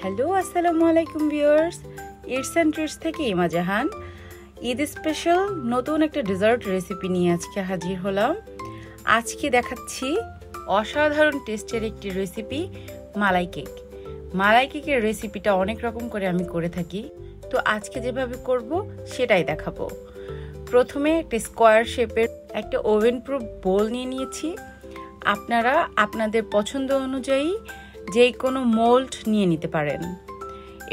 Hello আসসালামু আলাইকুম viewers, its and treats থেকে ইমা জাহান ঈদ স্পেশাল নতুন একটা ডেজার্ট রেসিপি নিয়ে আজকে হাজির হলাম। আজকে দেখাচ্ছি অসাধারণ টেস্টের একটি রেসিপি, মালাই কেক। মালাই কেকের রেসিপিটা অনেক রকম করে আমি করে থাকি, তো আজকে যেভাবে করব সেটাই দেখাবো। প্রথমে একটা স্কোয়ার শেপের একটা ওভেন প্রুফ বোল নিয়ে নিয়েছি। আপনারা আপনাদের পছন্দ অনুযায়ী যে কোনো মোল্ড নিয়ে নিতে পারেন।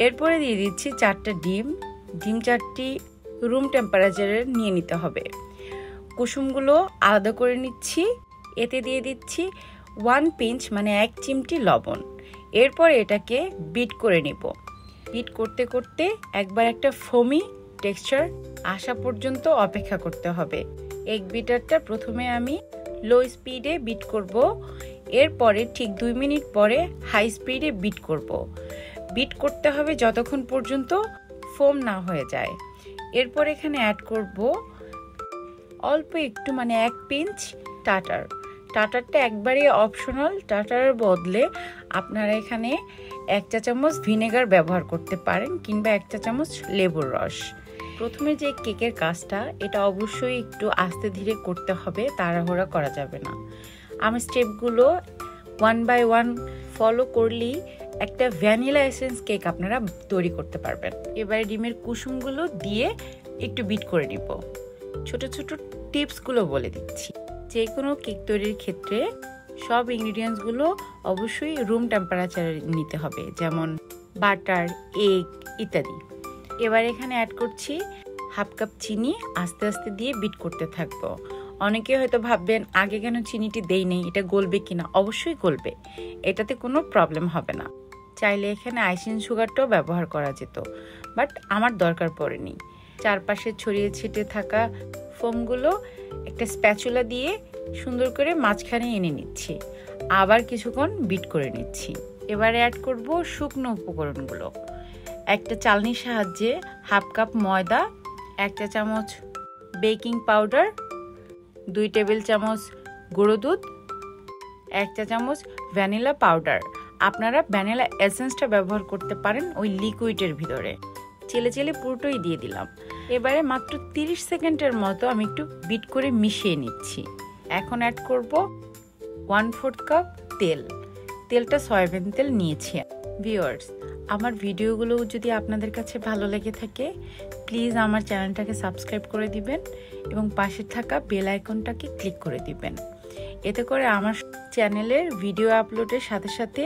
এরপরে দিয়ে দিচ্ছি 4টা ডিম। ডিম 4টি রুম টেম্পারেচারের নিয়ে নিতে হবে। কুসুমগুলো আলাদা করে নিচ্ছি। এতে দিয়ে দিচ্ছি 1 পিঞ্চ মানে 1 চিমটি লবণ। এরপর এটাকে বিট করে নিব। বিট করতে করতে একবার একটা ফোমি টেক্সচার আসা পর্যন্ত অপেক্ষা করতে হবে। এগ বিটারটা প্রথমে আমি লো স্পিডে বিট করব, এরপরে ঠিক 2 মিনিট পরে হাই স্পিডে বিট করব। বিট করতে হবে যতক্ষণ পর্যন্ত ফোম না হয়ে যায়। এরপর এখানে অ্যাড করব অল্প একটু মানে 1 পিঞ্চ টাটার। টাটারটা একবারে অপশনাল। টাটারের বদলে আপনারা এখানে 1 চা চামচ ভিনেগার ব্যবহার করতে পারেন কিংবা 1 চা চামচ লেবুর রস। প্রথমে যে কেকের কাজটা, এটা অবশ্যই একটু আস্তে ধীরে করতে হবে, তাড়াহুড়া করা যাবে না। আমি স্টেপগুলো 1 বাই 1 ফলো করলেই একটা ভ্যানিলা এসেন্স কেক আপনারা তৈরি করতে পারবেন। এবারে ডিমের কুসুমগুলো দিয়ে একটু বিট করে নিব। ছোট ছোট টিপসগুলো বলে দিচ্ছি। যে কোনো কেক তৈরির ক্ষেত্রে সব ইনগ্রিডিয়েন্টসগুলো অবশ্যই রুম টেম্পারেচারে নিতে হবে, যেমন বাটার, এগ ইত্যাদি। এবার এখানে অ্যাড করছি 1/2 কাপ চিনি। আস্তে আস্তে দিয়ে বিট করতে থাকবো। অনেকে হয়তো ভাববেন আগে কেন চিনিটি দেই নেই, এটা গলবে কিনা। অবশ্যই গলবে, এটাতে কোনো প্রবলেম হবে না। চাইলে এখানে আইসিং সুগারটাও ব্যবহার করা যেত, বাট আমার দরকার পড়েনি। চারপাশে ছড়িয়ে ছিটে থাকা ফোমগুলো একটা স্প্যাচুলা দিয়ে সুন্দর করে মাঝখানে এনে নিচ্ছি। আবার কিছুক্ষণ বিট করে নিচ্ছি। এবারে অ্যাড করব শুকনো উপকরণগুলো। একটা চালনির সাহায্যে 1/2 কাপ ময়দা, 1 চা চামচ বেকিং পাউডার, 2 টেবিল চামচ গুঁড়ো দুধ, 1 চা চামচ ভ্যানিলা পাউডার। আপনারা ভ্যানিলা এসেন্সটা ব্যবহার করতে পারেন ওই লিকুইডের ভিতরে। চেলে চেলে পুরোটাই দিয়ে দিলাম। এবারে মাত্র 30 সেকেন্ডের মতো আমি একটু বিট করে মিশিয়ে নিচ্ছি। এখন অ্যাড করব 1/4 কাপ তেল। তেলটা সয়াবিন তেল নিয়েছি। ভিউয়ার্স, আমার ভিডিওগুলো যদি আপনাদের কাছে ভালো লেগে থাকে, প্লিজ আমার চ্যানেলটাকে সাবস্ক্রাইব করে দিবেন এবং পাশে থাকা বেল আইকনটাকে ক্লিক করে দিবেন। এতে করে আমার চ্যানেলের ভিডিও আপলোডের সাথে সাথে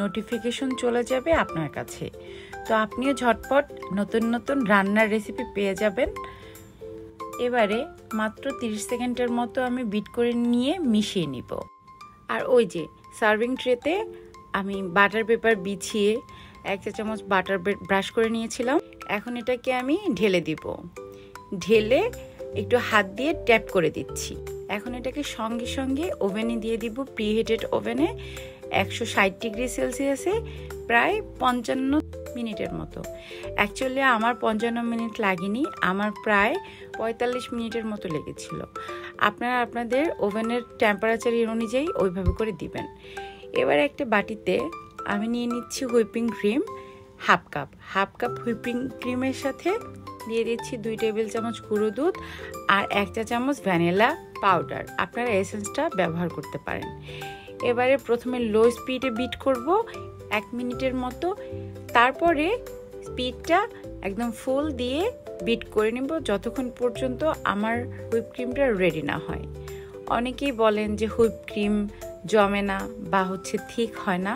নোটিফিকেশন চলে যাবে আপনার কাছে। তো আপনিও ঝটপট নতুন নতুন রান্নার রেসিপি পেয়ে যাবেন। এবারে মাত্র 30 সেকেন্ডের মতো আমি বিট করে নিয়ে মিশিয়ে নিব। আর ওই যে সার্ভিং ট্রেতে আমি বাটার পেপার বিছিয়ে 1 চা চামচ বাটার ব্রাশ করে নিয়েছিলাম। এখন এটাকে আমি ঢেলে দিব। ঢেলে একটু হাত দিয়ে ট্যাপ করে দিচ্ছি। এখন এটাকে সঙ্গে সঙ্গে ওভেনে দিয়ে দিব, প্রিহিটেড ওভেনে 160 ডিগ্রি সেলসিয়াসে প্রায় 55 মিনিটের মতো। অ্যাকচুয়ালি আমার 55 মিনিট লাগেনি, আমার প্রায় 45 মিনিটের মতো লেগেছিল। আপনারা আপনাদের ওভেনের টেম্পারেচার অনুযায়ী ওইভাবে করে দিবেন। এবার একটা বাটিতে আমি নিয়ে নিচ্ছি whipping cream 1/2 cup. 1/2 cup whipping ক্রিমের সাথে দিয়ে দিচ্ছি 2 টেবিল চামচ গুঁড়ো দুধ আর 1 চা চামচ ভ্যানিলা পাউডার। আপনারা এসেন্সটা ব্যবহার করতে পারেন। এবারে প্রথমে লো স্পিডে বিট করব 1 মিনিটের মতো। তারপরে স্পিডটা একদম ফুল দিয়ে বিট করে নেব যতক্ষণ পর্যন্ত আমার হুইপ ক্রিমটা রেডি না হয়। অনেকেই বলেন যে হুইপ ক্রিম জমে না বা ঠিক হয় না।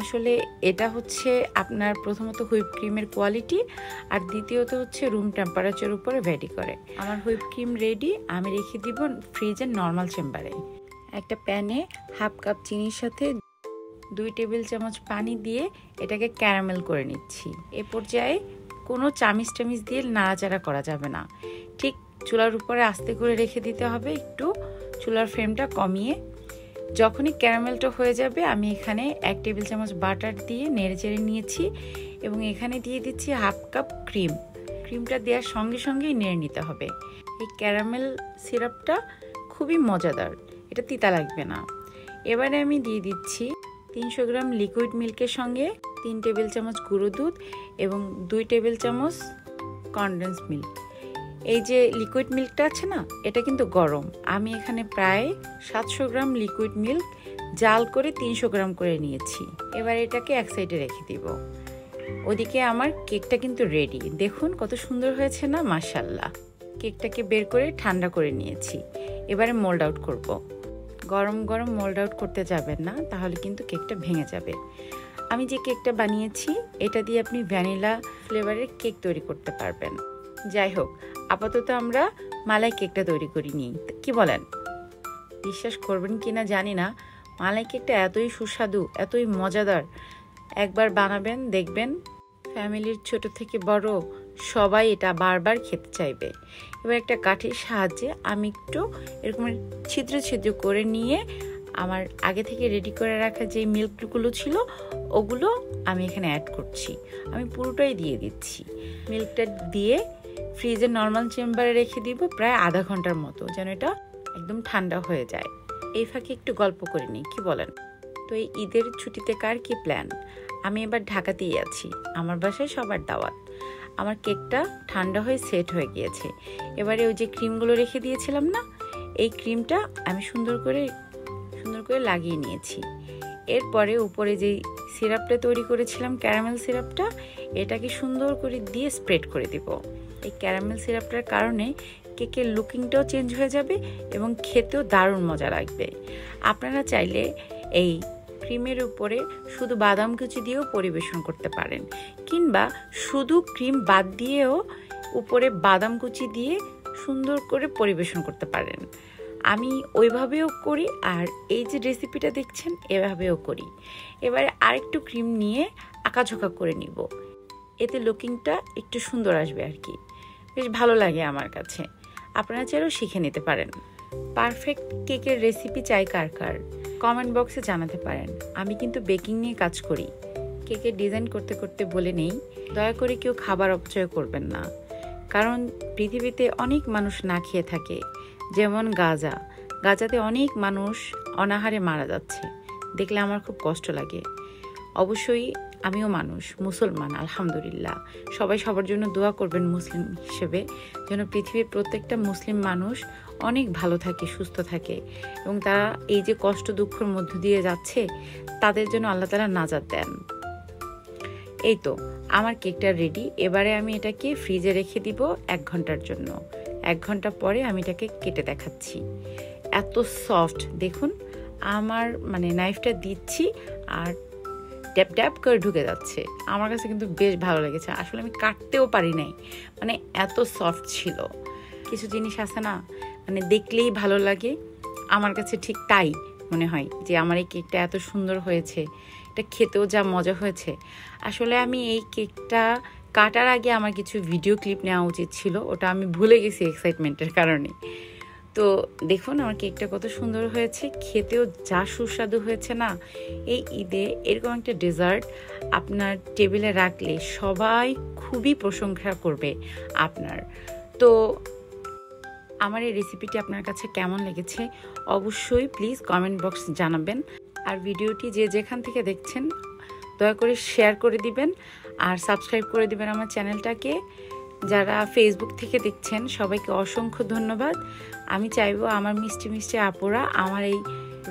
আসলে এটা আপনার প্রথমত হুইপ ক্রিমের কোয়ালিটি, আর দ্বিতীয়ত রুম টেম্পারেচার উপরে ভ্যারি করে। আমার হুইপ ক্রিম রেডি। আমি রেখে দিব ফ্রিজের নর্মাল চেম্বারে। একটা প্যানে 1/2 কাপ চিনির সাথে 2 টেবিল চামচ পানি দিয়ে এটাকে ক্যারামেল করে নিচ্ছি। এ পর্যায়ে কোনো চামিচ দিয়ে নাড়াচাড়া করা যাবে না। ঠিক চুলার উপরে আস্তে করে রেখে দিতে হবে, একটু চুলার ফ্লেমটা কমিয়ে। যখনই ক্যারামেলটা হয়ে যাবে আমি এখানে 1 টেবিল চামচ বাটার দিয়ে নেড়ে চেড়ে নিয়েছি এবং এখানে দিয়ে দিচ্ছি 1/2 কাপ ক্রিম। ক্রিমটা দেওয়ার সঙ্গে সঙ্গেই নেড়ে নিতে হবে। এই ক্যারামেল সিরাপটা খুবই মজাদার, এটা তিতা লাগবে না। এবারে আমি দিয়ে দিচ্ছি 300 গ্রাম লিকুইড মিল্কের সঙ্গে 3 টেবিল চামচ গুঁড়ো দুধ এবং 2 টেবিল চামচ কনডেন্স মিল্ক। এই যে লিকুইড মিল্কটা আছে না, এটা কিন্তু গরম। আমি এখানে প্রায় 700 গ্রাম লিকুইড মিল্ক জাল করে 300 গ্রাম করে নিয়েছি। এবার এটাকে এক সাইডে রেখে দিব। ওদিকে আমার কেকটা কিন্তু রেডি। দেখুন কত সুন্দর হয়েছে না, মাশাআল্লাহ। কেকটাকে বের করে ঠান্ডা করে নিয়েছি। এবারে মোল্ড আউট করব। গরম গরম মোল্ড আউট করতে যাবেন না, তাহলে কিন্তু কেকটা ভেঙে যাবে। আমি যে কেকটা বানিয়েছি এটা দিয়ে আপনি ভ্যানিলা ফ্লেভারের কেক তৈরি করতে পারবেন। যাই হোক, আপাতত আমরা মালাই কেকটা তৈরি করি নিই, কি বলেন? বিশ্বাস করবেন কিনা জানি না, মালাই কেকটা এতই সুস্বাদু, এতই মজাদার। একবার বানাবেন, দেখবেন ফ্যামিলির ছোট থেকে বড় সবাই এটা বারবার খেতে চাইবে। এবার একটা কাঠির সাহায্যে আমি একটু এরকম ছিদ্র ছিদ্র করে নিয়ে আমার আগে থেকে রেডি করে রাখা যে মিল্কগুলো ছিল ওগুলো আমি এখানে অ্যাড করছি। আমি পুরোটাই দিয়ে দিচ্ছি। মিল্কটা দিয়ে ফ্রিজের নর্মাল চেম্বারে রেখে দিব প্রায় আধা ঘন্টার মতো, যেন এটা একদম ঠান্ডা হয়ে যায়। এই ফাঁকে একটু গল্প করে নিই, কি বলেন? তো এই ঈদের ছুটিতে কার কি প্ল্যান? আমি এবার ঢাকাতেই আছি, আমার বাসায় সবার দাওয়াত। আমার কেকটা ঠান্ডা হয়ে সেট হয়ে গিয়েছে। এবারে ওই যে ক্রিমগুলো রেখে দিয়েছিলাম না, এই ক্রিমটা আমি সুন্দর করে লাগিয়ে নিয়েছি। এরপরে উপরে যেই সিরাপটা তৈরি করেছিলাম, ক্যারামেল সিরাপটা, এটাকে সুন্দর করে দিয়ে স্প্রেড করে দিব। এই ক্যারামেল সিরাপটার কারণে কেকের লুকিংটাও চেঞ্জ হয়ে যাবে এবং খেতেও দারুণ মজা লাগবে। আপনারা চাইলে এই ক্রিমের উপরে শুধু বাদাম কুচি দিয়েও পরিবেশন করতে পারেন, কিংবা শুধু ক্রিম বাদ দিয়েও উপরে বাদাম কুচি দিয়ে সুন্দর করে পরিবেশন করতে পারেন। আমি ওইভাবেও করি, আর এই যে রেসিপিটা দেখছেন এভাবেও করি। এবারে আরেকটু ক্রিম নিয়ে আঁকাঝোঁকা করে নিব, এতে লুকিংটা একটু সুন্দর আসবে আর কি। বেশ ভালো লাগে আমার কাছে। আপনারা চাইলেও শিখে নিতে পারেন। পারফেক্ট কেকের রেসিপি চাই কার কার, কমেন্ট বক্সে জানাতে পারেন। আমি কিন্তু বেকিং নিয়ে কাজ করি। কেকের ডিজাইন করতে করতে বলে নেই, দয়া করে কেউ খাবার অপচয় করবেন না, কারণ পৃথিবীতে অনেক মানুষ না খেয়ে থাকে। যেমন গাজাতে অনেক মানুষ অনাহারে মারা যাচ্ছে, দেখলে আমার খুব কষ্ট লাগে। অবশ্যই আমিও মানুষ, মুসলমান, আলহামদুলিল্লাহ। সবাই সবার জন্য দোয়া করবেন মুসলিম হিসেবে, যেন পৃথিবীর প্রত্যেকটা মুসলিম মানুষ অনেক ভালো থাকে, সুস্থ থাকে, এবং তারা এই যে কষ্ট দুঃখের মধ্য দিয়ে যাচ্ছে তাদের জন্য আল্লাহ তাআলা নাজাত দেন। এই তো আমার কেকটা রেডি। এবারে আমি এটাকে ফ্রিজে রেখে দিব 1 ঘন্টার জন্য। 1 ঘন্টা পরে আমি এটাকে কেটে দেখাচ্ছি। এত সফট দেখুন, আমার নাইফটা দিচ্ছি আর ড্যাপ ড্যাপ করে ঢুকে যাচ্ছে। আমার কাছে কিন্তু বেশ ভালো লেগেছে। আসলে আমি কাটতেও পারি নাই, এত সফট ছিল। কিছু জিনিস আছে না, দেখলেই ভালো লাগে। আমার কাছে ঠিক তাই মনে হয় যে আমার এই কেকটা এত সুন্দর হয়েছে, এটা খেতেও যা মজা হয়েছে। আসলে আমি এই কেকটা কাটার আগে আমার কিছু ভিডিও ক্লিপ নেওয়া উচিত ছিল, ওটা আমি ভুলে গেছি এক্সাইটমেন্টের কারণে। তো দেখুন আমার কেকটা কত সুন্দর হয়েছে, খেতেও যা সুস্বাদু হয়েছে না। এই ঈদে এরকম একটা ডেজার্ট আপনার টেবিলে রাখলে সবাই খুবই প্রশংসা করবে আপনার। তো আমার এই রেসিপিটি আপনার কাছে কেমন লেগেছে অবশ্যই প্লিজ কমেন্ট বক্স জানাবেন। আর ভিডিওটি যে যেখান থেকে দেখছেন দয়া করে শেয়ার করে দিবেন আর সাবস্ক্রাইব করে দিবেন আমার চ্যানেলটাকে। যারা ফেসবুক থেকে দেখছেন সবাইকে অসংখ্য ধন্যবাদ। আমি চাইবো আমার মিষ্টি মিষ্টি আপুরা আমার এই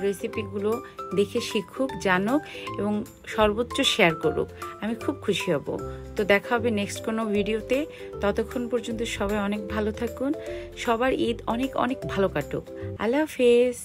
রেসিপিগুলো দেখে শিখুক, জানুক এবং সর্বোচ্চ শেয়ার করুক। আমি খুব খুশি হব। তো দেখা হবে নেক্সট কোনো ভিডিওতে। ততক্ষণ পর্যন্ত সবাই অনেক ভালো থাকুন, সবার ঈদ অনেক অনেক ভালো কাটুক। আল্লাহ হাফেজ।